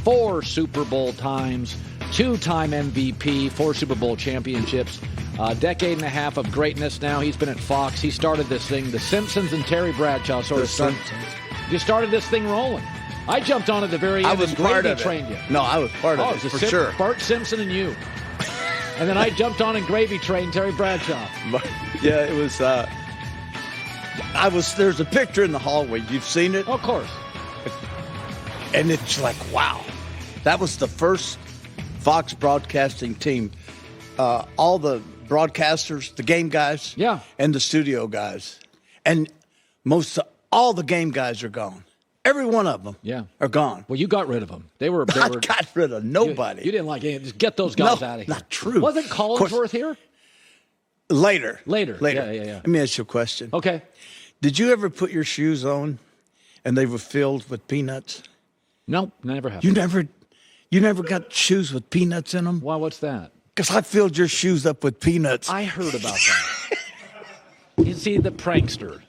4 Super Bowl times, 2-time MVP, 4 Super Bowl championships, a decade and a half of greatness now. He's been at Fox. He started this thing. The Simpsons and Terry Bradshaw sort of started this thing rolling. I jumped on at the very end. I was part of it. Trained you. No, I was part of it, for sure. Bart Simpson and you. And then I jumped on and gravy trained Terry Bradshaw. Yeah, it was. There's a picture in the hallway. You've seen it? Of course. And it's like, wow. That was the first Fox broadcasting team. All the broadcasters, the game guys, and the studio guys. And all the game guys are gone. Every one of them are gone. Well, you got rid of them. They were got rid of nobody. You didn't like it. Just get those guys out of here. Not true. Wasn't Collinsworth here? Later. Yeah. Let me ask you a question. Okay. Did you ever put your shoes on and they were filled with peanuts? No, never happened. You never got shoes with peanuts in them? Why, what's that? Because I filled your shoes up with peanuts. I heard about that. You see, the prankster.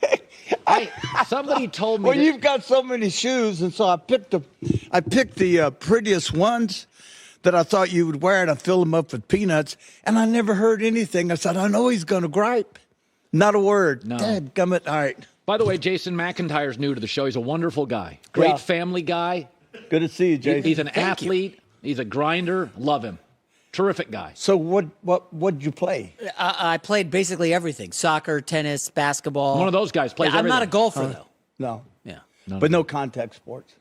Somebody told me. Well, you've got so many shoes, and so I picked the prettiest ones that I thought you would wear, and I filled them up with peanuts, and I never heard anything. I said, I know he's going to gripe. Not a word. No. Dadgummit. All right. By the way, Jason McIntyre's new to the show. He's a wonderful guy. Great family guy. Good to see you, Jason. He's an athlete. He's a grinder. Love him. Terrific guy. So what'd you play? I played basically everything. Soccer, tennis, basketball. One of those guys plays everything. I'm not a golfer, though. No. Yeah. But no contact sports.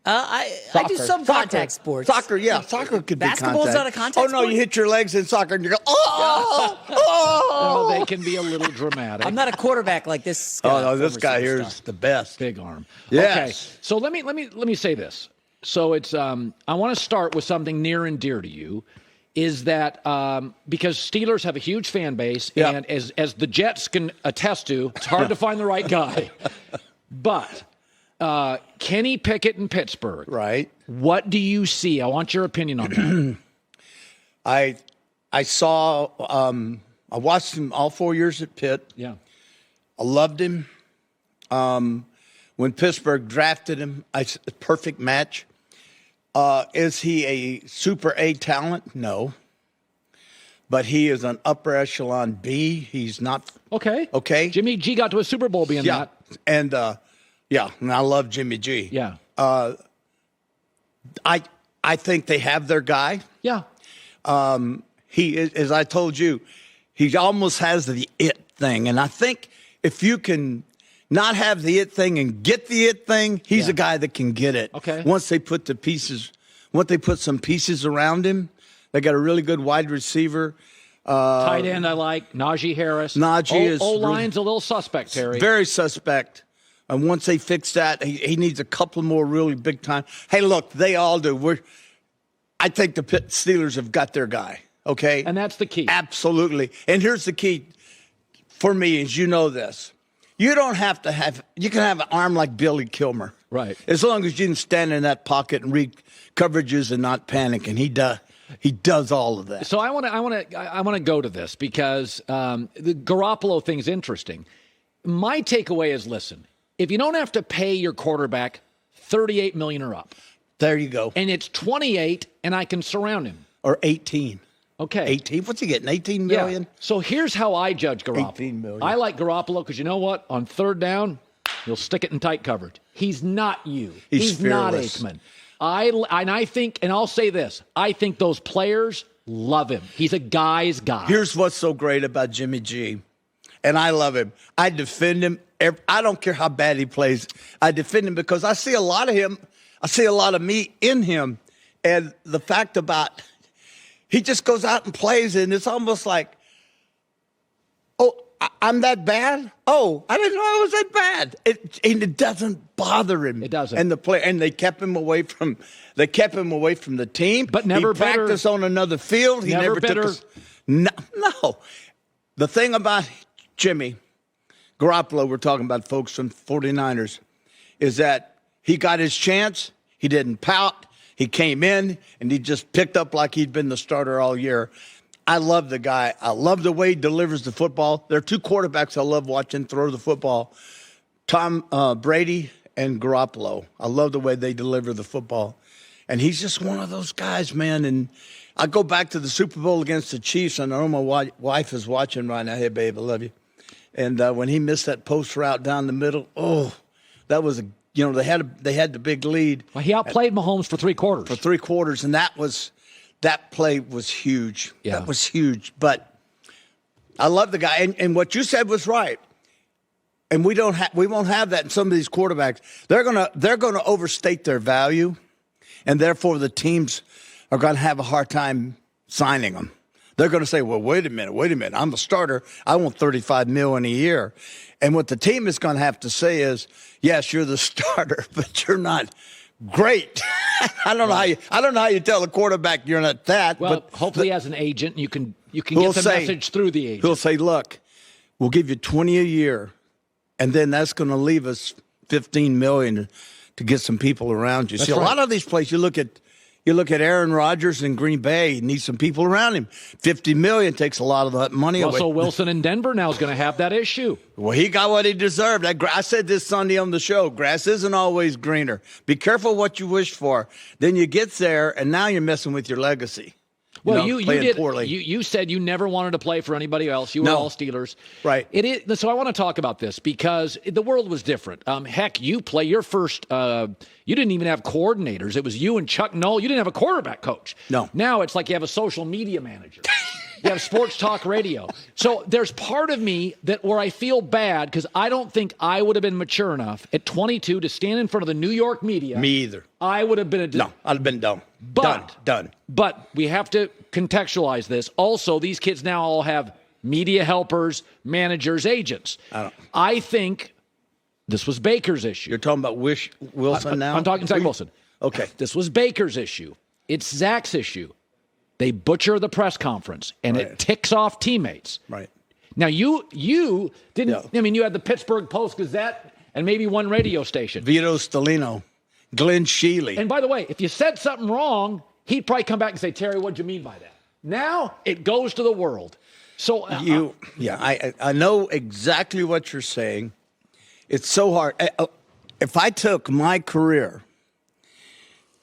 I do some contact sports. Soccer, yeah. Soccer could be contact. Basketball's not a contact sport? sport? You hit your legs in soccer and you go, oh! Well, they can be a little dramatic. I'm not a quarterback like this guy. Oh, no, this guy here is the best. Big arm. Yes. Okay, so let me say this. So it's I want to start with something near and dear to you, is that because Steelers have a huge fan base, and as the Jets can attest to, it's hard to find the right guy. But Kenny Pickett in Pittsburgh. Right. What do you see? I want your opinion on that. I saw I watched him all 4 years at Pitt. Yeah. I loved him. When Pittsburgh drafted him, perfect match. Is he a super A talent? No. But he is an upper echelon B. He's not. Okay. Jimmy G got to a Super Bowl being that. And and I love Jimmy G. Yeah. I think they have their guy. Yeah. He is, as I told you, he almost has the it thing. And I think if you can not have the it thing and get the it thing, he's a guy that can get it. Okay. Once they put some pieces around him, they got a really good wide receiver. Tight end I like, Najee Harris. O-line's a little suspect, Terry. Very suspect. And once they fix that, he needs a couple more really big time. Hey, look, they all do. I think the Pitt Steelers have got their guy, okay? And that's the key. Absolutely. And here's the key for me, is you know this. You don't have to you can have an arm like Billy Kilmer. Right. As long as you can stand in that pocket and read coverages and not panic, and he does all of that. So I want to go to this because the Garoppolo thing's interesting. My takeaway is, listen, if you don't have to pay your quarterback $38 million or up. There you go. And it's 28 and I can surround him. Or 18. Okay. 18. What's he getting? 18 million? Yeah. So here's how I judge Garoppolo. 18 million. I like Garoppolo because you know what? On third down, he'll stick it in tight coverage. He's not you. He's not fearless. Aikman. I think, and I'll say this, I think those players love him. He's a guy's guy. Here's what's so great about Jimmy G. And I love him. I defend him. I don't care how bad he plays. I defend him because I see a lot of him. I see a lot of me in him. And the fact about he just goes out and plays, and it's almost like, oh, I'm that bad? Oh, I didn't know I was that bad. And it doesn't bother him. It doesn't. And they kept him away from the team. But never he practiced on another field. He never bitter. took No. The thing about Jimmy Garoppolo, we're talking about folks from 49ers, is that he got his chance. He didn't pout. He came in, and he just picked up like he'd been the starter all year. I love the guy. I love the way he delivers the football. There are two quarterbacks I love watching throw the football, Tom Brady and Garoppolo. I love the way they deliver the football. And he's just one of those guys, man. And I go back to the Super Bowl against the Chiefs, and I know my wife is watching right now. Hey, babe, I love you. And when he missed that post route down the middle, that was they had the big lead. Well, he outplayed Mahomes for 3 quarters. For 3 quarters, and that play was huge. Yeah. That was huge. But I love the guy, and what you said was right. And we won't have that in some of these quarterbacks. They're gonna overstate their value, and therefore the teams are gonna have a hard time signing them. They're gonna say, "Well, wait a minute. I'm a starter. I want $35 million a year." And what the team is gonna have to say is, "Yes, you're the starter, but you're not great." I don't know how you tell a quarterback you're not that. Well, but hopefully, as an agent, you can get the message through the agent. He'll say, "Look, we'll give you 20 a year, and then that's going to leave us 15 million to get some people around you." That's See, right. a lot of these places, you look at Aaron Rodgers in Green Bay, he needs some people around him. 50 million takes a lot of that money away. Russell Wilson in Denver now is going to have that issue. Well, he got what he deserved. I said this Sunday on the show, grass isn't always greener. Be careful what you wish for. Then you get there, and now you're messing with your legacy. Well, you did. Poorly. You said you never wanted to play for anybody else. You were all Steelers, right? It is. So I want to talk about this because the world was different. Heck, you play your first. You didn't even have coordinators. It was you and Chuck Noll. You didn't have a quarterback coach. No. Now it's like you have a social media manager. You have sports talk radio. So there's part of me where I feel bad because I don't think I would have been mature enough at 22 to stand in front of the New York media. Me either. I would have been No, I'd have been done. Done. But we have to contextualize this. Also, these kids now all have media helpers, managers, agents. I think this was Baker's issue. You're talking about Wilson now? I'm talking Zach Wilson. Okay. This was Baker's issue. It's Zach's issue. They butcher the press conference, and it ticks off teammates. Right. Now, you didn't – I mean, you had the Pittsburgh Post-Gazette and maybe one radio station. Vito Stellino, Glenn Sheely. And by the way, if you said something wrong, he'd probably come back and say, "Terry, what'd you mean by that?" Now it goes to the world. So I know exactly what you're saying. It's so hard. If I took my career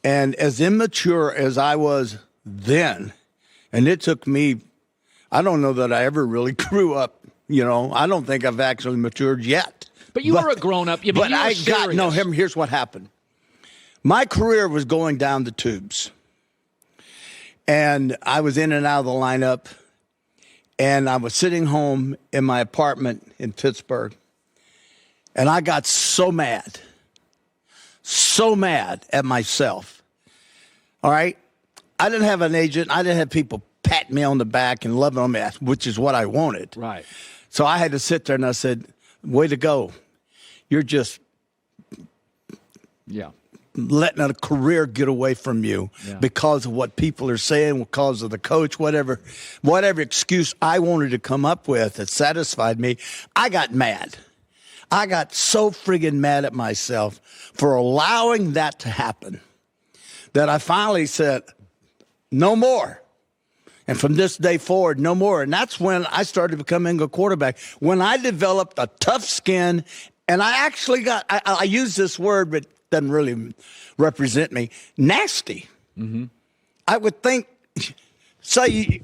and as immature as I was then, and it took me, I don't know that I ever really grew up. I don't think I've actually matured yet. But you were a grown-up. Here's what happened. My career was going down the tubes. And I was in and out of the lineup. And I was sitting home in my apartment in Pittsburgh. And I got so mad at myself. All right? I didn't have an agent. I didn't have people pat me on the back and love on me, which is what I wanted. Right. So I had to sit there and I said, "Way to go. You're just letting a career get away from you because of what people are saying, because of the coach, whatever excuse I wanted to come up with that satisfied me." I got mad. I got so friggin' mad at myself for allowing that to happen that I finally said, "No more." And from this day forward, no more. And that's when I started becoming a quarterback. When I developed a tough skin, and I actually I use this word, but it doesn't really represent me, nasty. Mm-hmm. I would think, say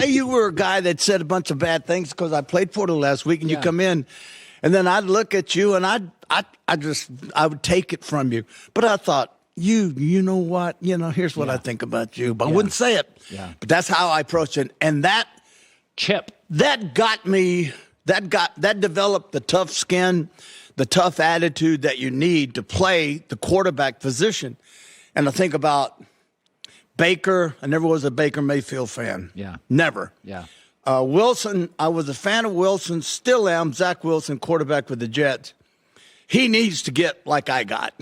you were a guy that said a bunch of bad things because I played Florida last week, and you come in, and then I'd look at you, and I would take it from you. But I thought, you know what? Here's what I think about you. But I wouldn't say it. Yeah. But that's how I approached it. And that got me, that developed the tough skin, the tough attitude that you need to play the quarterback position. And I think about Baker. I never was a Baker Mayfield fan. Yeah. Never. Yeah. Wilson, I was a fan of Wilson, still am. Zach Wilson, quarterback with the Jets. He needs to get like I got.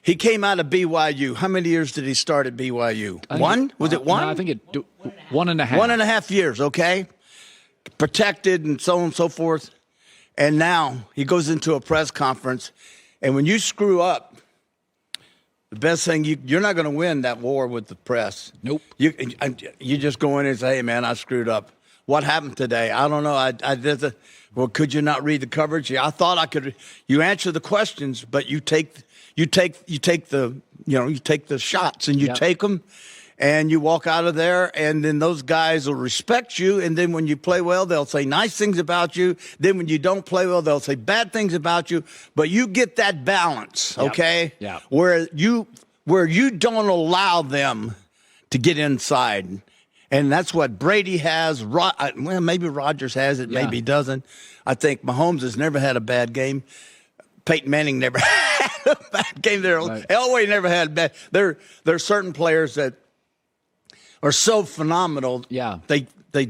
He came out of BYU. How many years did he start at BYU? One? Was it one? No, I think 1.5. 1.5 years, okay. Protected and so on and so forth. And now he goes into a press conference, and when you screw up, the best thing, you're not going to win that war with the press. Nope. You just go in and say, "Hey, man, I screwed up. What happened today? I don't know. I did well, could you not read the coverage?" Yeah, I thought I could. You answer the questions, but you take you take the shots and you take them. And you walk out of there, and then those guys will respect you. And then when you play well, they'll say nice things about you. Then when you don't play well, they'll say bad things about you. But you get that balance, okay? Yeah. Where you don't allow them to get inside. And that's what Brady has. Well, maybe Rodgers has it, maybe he doesn't. I think Mahomes has never had a bad game. Peyton Manning never had a bad game. Elway never had a bad. There are certain players that are so phenomenal. Yeah. They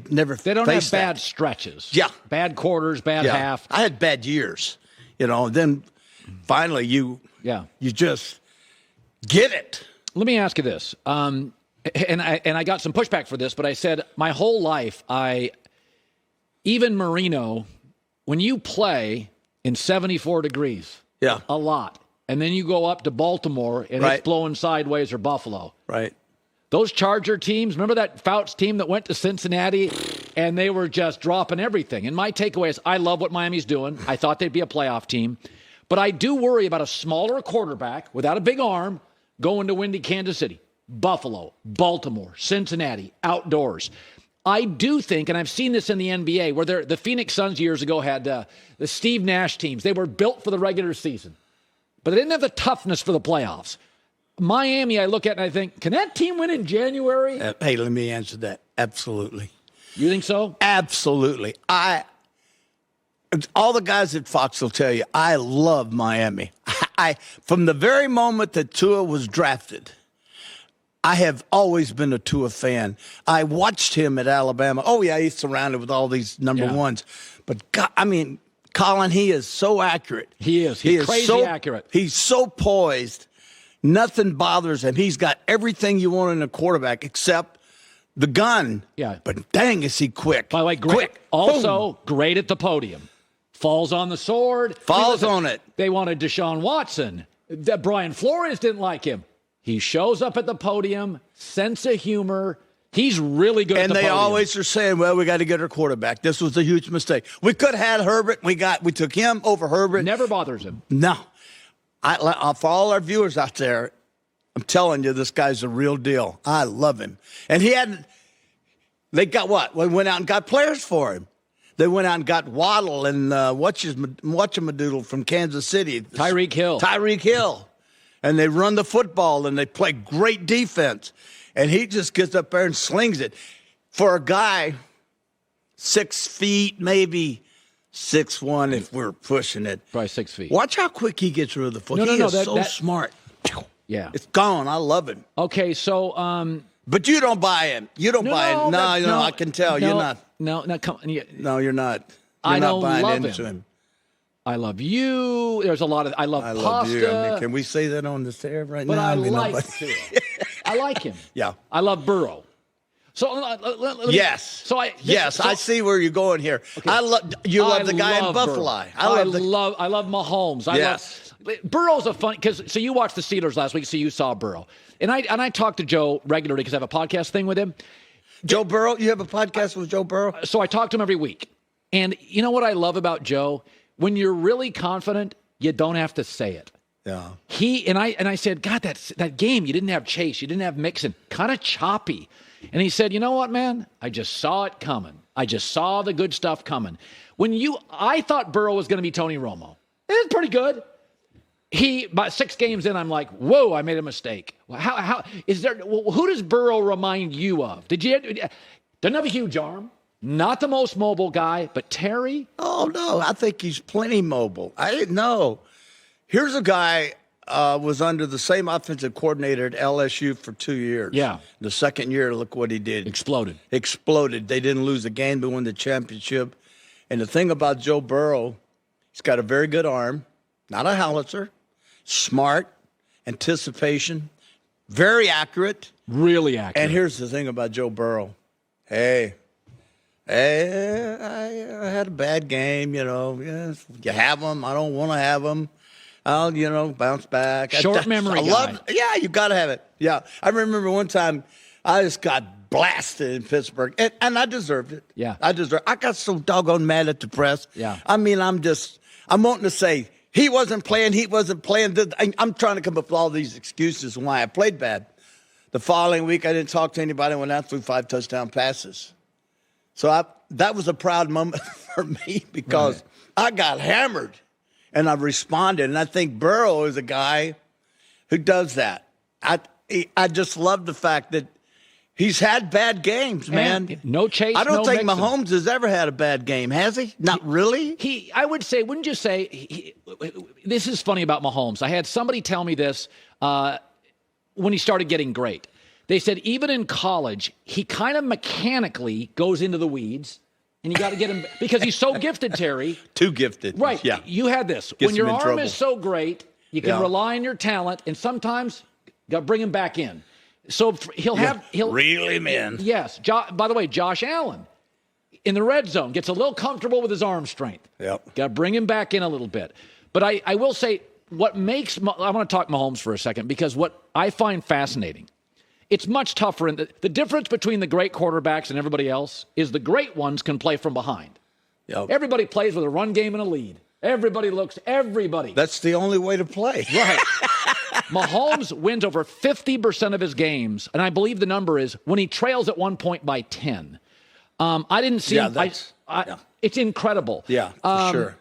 never They don't face have bad that. stretches. Yeah. Bad quarters, bad half. I had bad years, then finally you just get it. Let me ask you this. And I got some pushback for this, but I said my whole life, even Marino, when you play in 74 degrees, a lot, and then you go up to Baltimore and it's blowing sideways, or Buffalo. Right. Those Charger teams, remember that Fouts team that went to Cincinnati and they were just dropping everything? And my takeaway is I love what Miami's doing. I thought they'd be a playoff team. But I do worry about a smaller quarterback without a big arm going to windy Kansas City, Buffalo, Baltimore, Cincinnati, outdoors. I do think, and I've seen this in the NBA, where the Phoenix Suns years ago had the Steve Nash teams. They were built for the regular season, but they didn't have the toughness for the playoffs. Miami, I look at and I think, can that team win in January? Hey, let me answer that. Absolutely. You think so? Absolutely. All the guys at Fox will tell you, I love Miami. From the very moment that Tua was drafted, I have always been a Tua fan. I watched him at Alabama. Oh, yeah, he's surrounded with all these number ones. But, God, Colin, he is so accurate. He is. He's crazy accurate. He's so poised. Nothing bothers him. He's got everything you want in a quarterback except the gun. Yeah. But dang, is he quick. By the way, great. Quick. Also, Boom. great at the podium. Falls on the sword. Falls on it. They wanted Deshaun Watson. Brian Flores didn't like him. He shows up at the podium, sense of humor. He's really good at the podium. And they always are saying, well, we got to get our quarterback. This was a huge mistake. We could have had Herbert. We took him over Herbert. Never bothers him. No. For all our viewers out there, I'm telling you, this guy's a real deal. I love him. And they got what? We went out and got players for him. They went out and got Waddle and whatchamadoodle from Kansas City. Tyreek Hill. And they run the football and they play great defense. And he just gets up there and slings it. For a guy 6 feet, maybe 6'1" if we're pushing it. Probably 6 feet. Watch how quick he gets rid of the foot. He is so smart. Yeah. It's gone. I love him. Okay, so but you don't buy him. You don't buy him. No, I can tell. You're not. No, come on. No, you're not. You're I not don't buying love into him. I love you. There's a lot of I love pasta. Love you. Can we say that on the air right but now? I like Tua. I like him. Yeah. I love Burrow. So yes. So I see where you're going here. Okay. I love the guy in Buffalo. I love Mahomes. Burrow's a fun so you watched the Steelers last week, so you saw Burrow. And I talk to Joe regularly because I have a podcast thing with him. Joe Burrow? You have a podcast with Joe Burrow? So I talk to him every week. And you know what I love about Joe? When you're really confident, you don't have to say it. Yeah. I said, God, that game, you didn't have Chase, you didn't have Mixon, kind of choppy. And he said, you know what, man? I just saw it coming. I just saw the good stuff coming. I thought Burrow was going to be Tony Romo. It was pretty good. About 6 games in, I'm like, whoa, I made a mistake. Who does Burrow remind you of? Doesn't have a huge arm. Not the most mobile guy, but Terry? Oh, no, I think he's plenty mobile. I didn't know. Here's a guy was under the same offensive coordinator at LSU for 2 years. Yeah. The second year, look what he did. Exploded. They didn't lose a game, but won the championship. And the thing about Joe Burrow, he's got a very good arm, not a howitzer, smart, anticipation, very accurate. Really accurate. And here's the thing about Joe Burrow. Hey, I had a bad game, Yes, you have them. I don't want to have them. I'll, bounce back. Short memory guy. Yeah, you got to have it. Yeah. I remember one time I just got blasted in Pittsburgh, and I deserved it. Yeah. I got so doggone mad at the press. Yeah. I'm wanting to say, He wasn't playing. I'm trying to come up with all these excuses why I played bad. The following week, I didn't talk to anybody when I threw 5 touchdown passes. So that was a proud moment for me because I got hammered, and I responded. And I think Burrow is a guy who does that. I just love the fact that he's had bad games, man. No chase, I don't no think mixing. Mahomes has ever had a bad game, has he? Not really? I would say, wouldn't you say, this is funny about Mahomes. I had somebody tell me this when he started getting great. They said even in college, he kind of mechanically goes into the weeds, and you got to get him because he's so gifted, Terry. Too gifted. Right. Yeah. You had this. Gets when your him in arm trouble. is so great, you can rely on your talent, and sometimes you got to bring him back in. So he'll reel him in. Yes. By the way, Josh Allen in the red zone gets a little comfortable with his arm strength. Yep. Got to bring him back in a little bit. But I will say what makes I want to talk Mahomes for a second because what I find fascinating, it's much tougher. And the difference between the great quarterbacks and everybody else is the great ones can play from behind. Yep. Everybody plays with a run game and a lead. Everybody. That's the only way to play. Right. Mahomes wins over 50% of his games, and I believe the number is when he trails at one point by 10. I didn't see him. It's incredible. Yeah, for sure.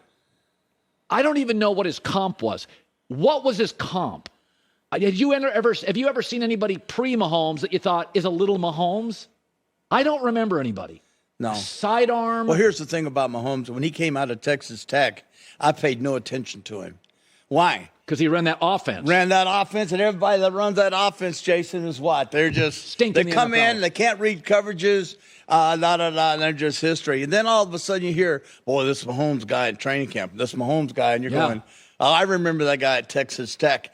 I don't even know what his comp was. What was his comp? Have you ever seen anybody pre-Mahomes that you thought is a little Mahomes? I don't remember anybody. No. Sidearm. Well, here's the thing about Mahomes. When he came out of Texas Tech, I paid no attention to him. Why? Because he ran that offense. And everybody that runs that offense, Jason, is what? They're just Stinking They the come NFL. in, they can't read coverages, and they're just history. And then all of a sudden you hear, boy, this Mahomes guy at training camp, this Mahomes guy, and you're going, oh, I remember that guy at Texas Tech.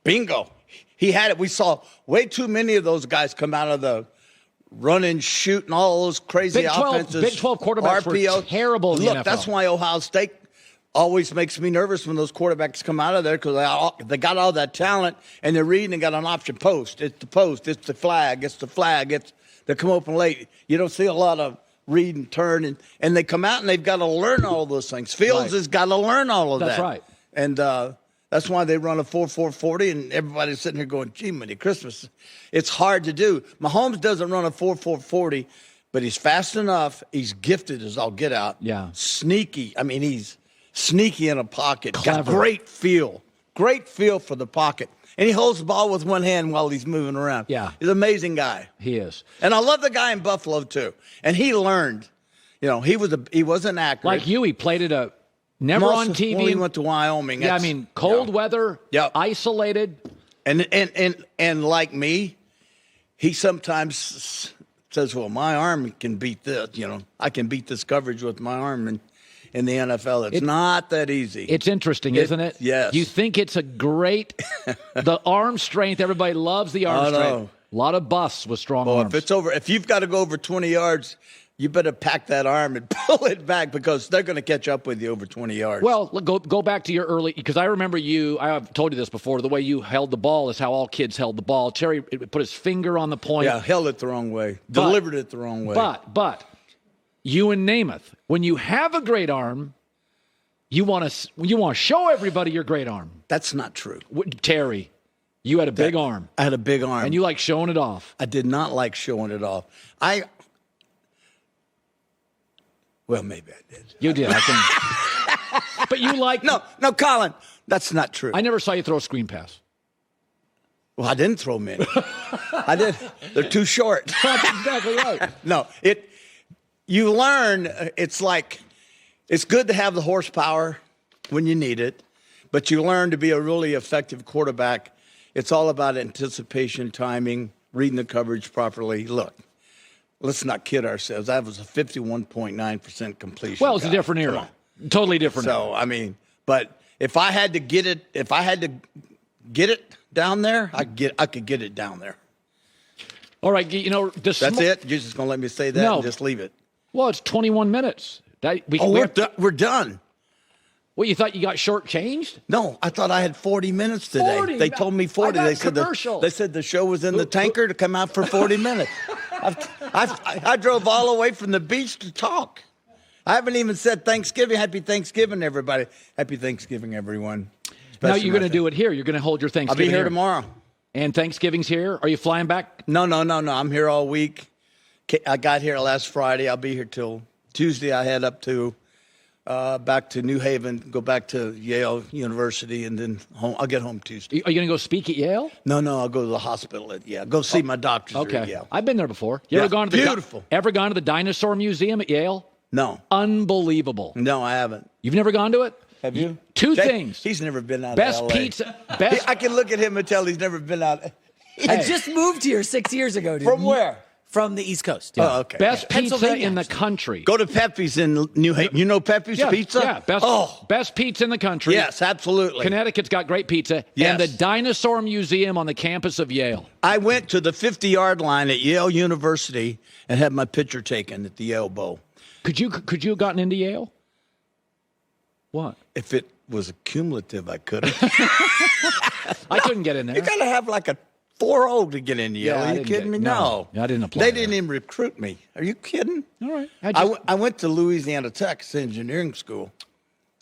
Bingo. He had it. We saw way too many of those guys come out of the run and shoot and all those crazy offenses. Big 12 quarterbacks were terrible in the NFL. Look, that's why Ohio State always makes me nervous when those quarterbacks come out of there because they got all that talent and they're reading and got an option post. It's the post. It's the flag. They come open late. You don't see a lot of read and turn, and they come out and they've got to learn all those things. Fields has got to learn all of that. That's right. And that's why they run a 4.40, and everybody's sitting here going, gee, Merry Christmas. It's hard to do. Mahomes doesn't run a 4.40, but he's fast enough. He's gifted as all get out. Yeah. Sneaky. I mean, he's sneaky in a pocket. Clever. Got great feel for the pocket. And he holds the ball with one hand while he's moving around. Yeah. He's an amazing guy. He is. And I love the guy in Buffalo, too. And he learned. You know, he wasn't accurate. Like you, he played at a never on TV. When he went to Wyoming. Yeah, I mean, cold weather, isolated. And like me, he sometimes says, well, my arm can beat this. You know, I can beat this coverage with my arm. And in the NFL, it's not that easy. It's interesting, isn't it? Yes. You think it's a great, the arm strength, everybody loves the arm strength. A lot of busts with strong arms. If you've got to go over 20 yards, you better pack that arm and pull it back because they're going to catch up with you over 20 yards. Well, go back to your early, because I remember I've told you this before, the way you held the ball is how all kids held the ball. Terry put his finger on the point. Yeah, held it the wrong way. Delivered it the wrong way. But you and Namath, when you have a great arm, you want to show everybody your great arm. That's not true. Terry, you had a big arm. I had a big arm. And you like showing it off. I did not like showing it off. Well, maybe I did. You did, I think. But you like... No, Colin, that's not true. I never saw you throw a screen pass. Well, I didn't throw many. I did. They're too short. That's exactly right. No, you learn, it's good to have the horsepower when you need it, but you learn to be a really effective quarterback. It's all about anticipation, timing, reading the coverage properly. Look, let's not kid ourselves. That was a 51.9% completion. Well, it's a different era. Totally different era. So, I mean, but if I had to get it down there, I could get it down there. All right, that's it? You're just going to let me say that and just leave it? Well, it's 21 minutes. We're done. What, you thought you got shortchanged? No, I thought I had 40 minutes today. 40? They told me 40. They said the show was in the tanker to come out for 40 minutes. I drove all the way from the beach to talk. I haven't even said Thanksgiving. Happy Thanksgiving, everybody. Happy Thanksgiving, everyone. Now you're going to do it here. You're going to hold your Thanksgiving. I'll be here tomorrow. And Thanksgiving's here. Are you flying back? No. I'm here all week. I got here last Friday. I'll be here till Tuesday. I head up to back to New Haven, go back to Yale University, and then home. I'll get home Tuesday. Are you going to go speak at Yale? No, I'll go to the hospital at Yale. Go see my doctors at Yale. I've been there before. You ever gone to beautiful. Ever gone to the Dinosaur Museum at Yale? No. Unbelievable. No, I haven't. You've never gone to it? Have you? Two things. He's never been out best of LA. Pizza. I can look at him and tell he's never been out. I just moved here 6 years ago, dude. From where? From the East Coast. Yeah. Oh, okay. Best pizza Pennsylvania, in the actually. country. Go to Pepe's in New Haven. You know Pepe's Pizza? Yeah, best pizza in the country. Yes, absolutely. Connecticut's got great pizza. Yes. And the Dinosaur Museum on the campus of Yale. I went to the 50-yard line at Yale University and had my picture taken at the Yale Bowl. Could you have gotten into Yale? What? If it was cumulative, I could have. I couldn't get in there. You got to have like a 4.0 to get into Yale. Yeah, Are you kidding me? No. I didn't apply. They didn't even recruit me. Are you kidding? All right. I went to Louisiana Tech's engineering school,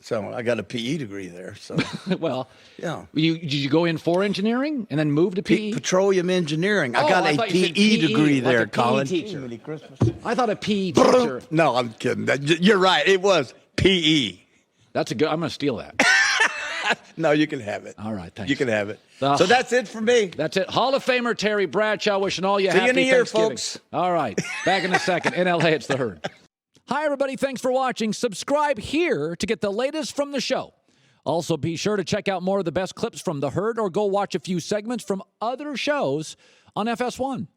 so I got a PE degree there. So, well, yeah. Did you go in for engineering and then move to PE? Petroleum engineering. I got a PE degree there, like a PE Colin. teacher. I thought a PE teacher. No, I'm kidding. You're right. It was PE. That's a good. I'm going to steal that. No, you can have it. All right, thanks. You can have it. So that's it for me. That's it. Hall of Famer Terry Bradshaw wishing all you See happy you in a year, Thanksgiving. folks. All right. Back in a second. In LA, it's The Herd. Hi, everybody. Thanks for watching. Subscribe here to get the latest from the show. Also, be sure to check out more of the best clips from The Herd or go watch a few segments from other shows on FS1.